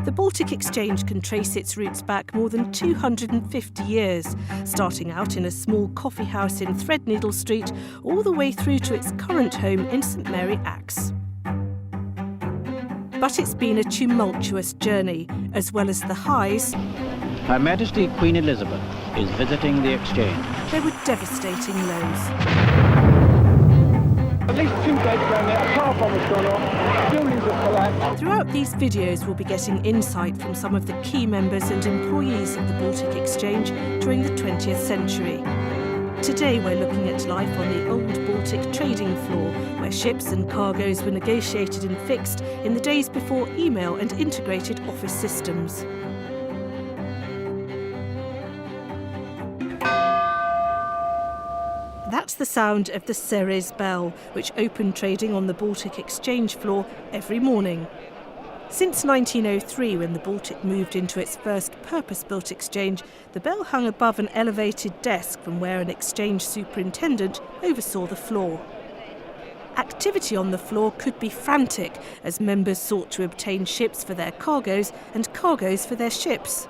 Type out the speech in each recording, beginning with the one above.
The Baltic Exchange can trace its roots back more than 250 years, starting out in a small coffee house in Threadneedle Street, all the way through to its current home in St Mary Axe. But it's been a tumultuous journey, as well as the highs. Her Majesty Queen Elizabeth is visiting the Exchange. There were devastating lows. At least 2 beds down there, a car bomb has gone off, buildings have collapsed. Throughout these videos, we'll be getting insight from some of the key members and employees of the Baltic Exchange during the 20th century. Today we're looking at life on the old Baltic trading floor, where ships and cargoes were negotiated and fixed in the days before email and integrated office systems. That's the sound of the Ceres bell, which opened trading on the Baltic Exchange floor every morning. Since 1903, when the Baltic moved into its first purpose-built exchange, the bell hung above an elevated desk from where an exchange superintendent oversaw the floor. Activity on the floor could be frantic, as members sought to obtain ships for their cargoes and cargoes for their ships.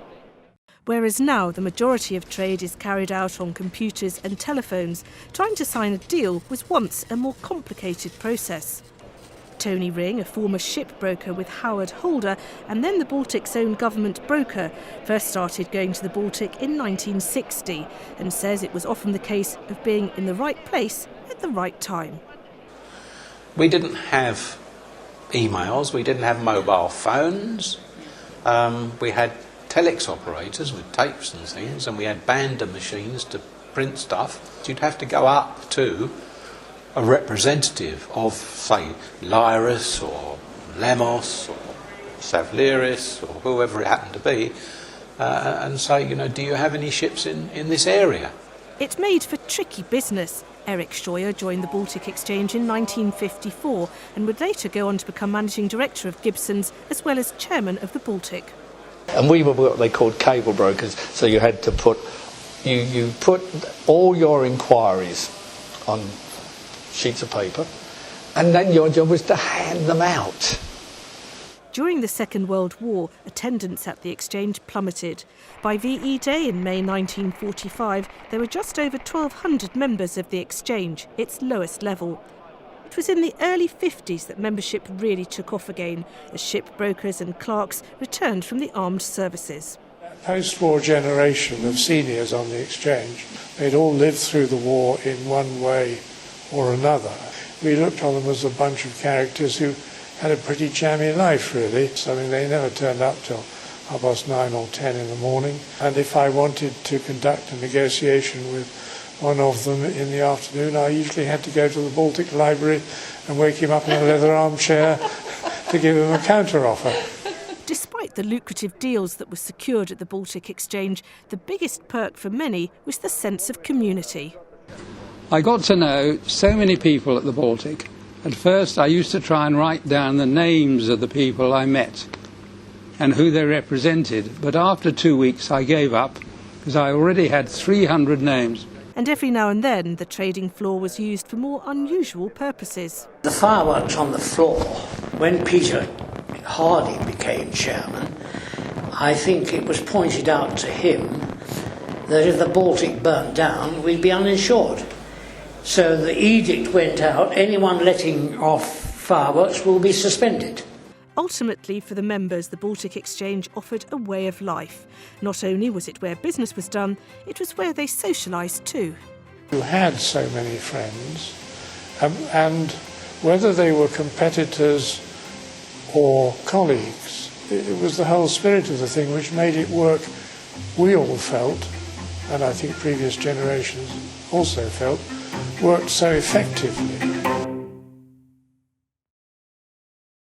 Whereas now the majority of trade is carried out on computers and telephones, trying to sign a deal was once a more complicated process. Tony Ring, a former shipbroker with Howard Holder and then the Baltic's own government broker, first started going to the Baltic in 1960 and says it was often the case of being in the right place at the right time. We didn't have emails, we didn't have mobile phones, we had telex operators with tapes and things, and we had bander machines to print stuff. You'd have to go up to a representative of, say, Lyris or Lemos or Savliris or whoever it happened to be, and say, you know, do you have any ships in this area? It made for tricky business. Eric Scheuer joined the Baltic Exchange in 1954 and would later go on to become managing director of Gibson's as well as chairman of the Baltic. And we were what they called cable brokers, so you had to put you put all your inquiries on sheets of paper, and then your job was to hand them out. During the Second World War, attendance at the Exchange plummeted. By VE Day in May 1945, there were just over 1,200 members of the Exchange, its lowest level. It was in the early 50s that membership really took off again, as shipbrokers and clerks returned from the armed services. Post-war generation of seniors on the Exchange, they'd all lived through the war in one way or another. We looked on them as a bunch of characters who had a pretty jammy life, really. I mean, they never turned up till 9:30 or 10 in the morning. And if I wanted to conduct a negotiation with one of them in the afternoon, I usually had to go to the Baltic Library and wake him up in a leather armchair to give him a counter-offer. Despite the lucrative deals that were secured at the Baltic Exchange, the biggest perk for many was the sense of community. I got to know so many people at the Baltic. At first I used to try and write down the names of the people I met and who they represented, but after 2 weeks I gave up because I already had 300 names. And every now and then the trading floor was used for more unusual purposes. The fireworks on the floor, when Peter Harding became chairman, I think it was pointed out to him that if the Baltic burnt down, we'd be uninsured. So the edict went out, anyone letting off fireworks will be suspended. Ultimately, for the members, the Baltic Exchange offered a way of life. Not only was it where business was done, it was where they socialised too. You had so many friends, and whether they were competitors or colleagues, it was the whole spirit of the thing which made it work. We all felt, and I think previous generations also felt, worked so effectively.